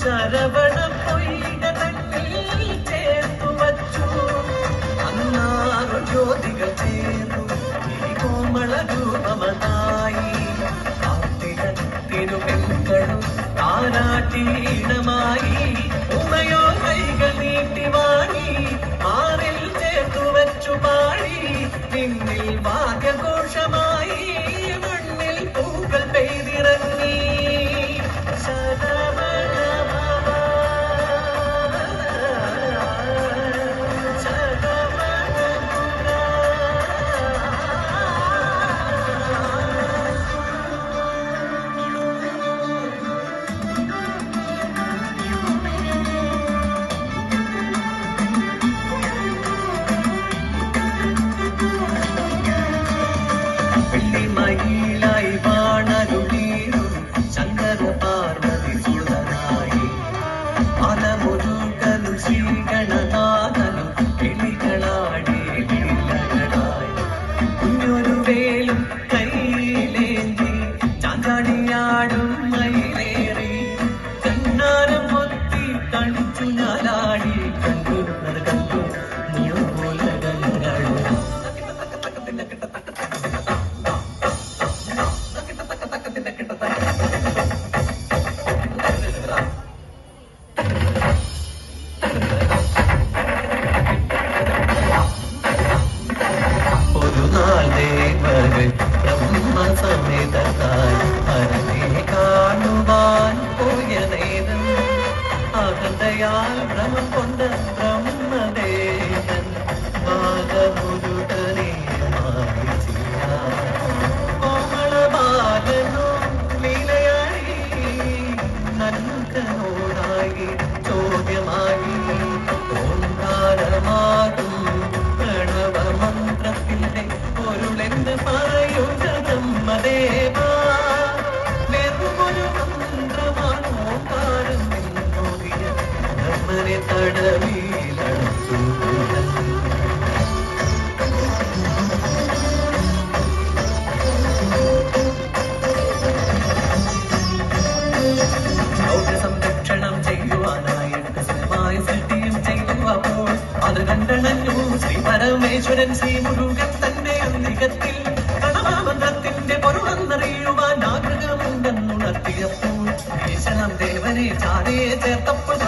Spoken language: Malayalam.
ശരവണ പൊയ്ക തന്നിൽ ചേർത്തു വച്ചു അന്നാറു ജ്യോതികൾ ചേർന്നു ഈ കോമള രൂപമതായി തിരുവെങ്കളും താരാട്ടീണമായി ഉമയോ കൈകൾ നീട്ടി വാങ്ങി മാറിൽ ചേർത്തു വച്ചു പാടി നിന്നിൽ വാദ്യഘോഷമായി മണ്ണിൽ പൂക്കൾ പെയ്തിറങ്ങി മയിലായി വാണരുളീരും ശങ്കര പാർവതി സുതനായി മലമുരുകനും ശ്രീഗണനാഥനും കിളികളാടി ലീലകളായി കുഞ്ഞൊരു വേലും കയ്യിലേന്തി ചാഞ്ചാടിയാടും മയിലേറി കണ്ണാരം പൊത്തി കളിച്ചു ഞാലാടി കണ്ടു അത് കണ്ടു ബ്രഹ്മസമേതത്താൽ ഹരനെ കാണുവാൻ പോയ നേരം അഹന്തയാൽ ഭ്രമം കൊണ്ട ബ്രഹ്മദേവൻ ബാലമുരുടനെ കോമളബാലനോ ലീലയായി നൻകനോടായി ചോദ്യമായി ഓങ്കാരമാകും പ്രണവമന്ത്രത്തിന്റെ പൊരുളെന്ന് പറയുക ബ്രഹ്മദേവാ വെറുമൊരു മന്ത്രമാണോ കാരം നിന്നോടിയ ബ്രഹ്മനെ തടവിലടച്ചു സംരക്ഷണം ചെയ്യുവാനായിട്ട് സ്ഥിരമായി സൃഷ്ടിയും ചെയ്തു അപ്പോൾ അത് കണ്ടണഞ്ഞു ശ്രീ പരമേശ്വരൻ ശ്രീ മുരുകൻ തന്റെ അന്തികത്തിൽ കണമാമന്ത്രത്തിന്റെ പൊരുളെന്നറിയുവാൻ ആഗ്രഹമുണ്ടെന്നുണർത്തിയപ്പോൾ ഈശ്വരം ദേവനെ ചാരയെ ചേർത്തപ്പോൾ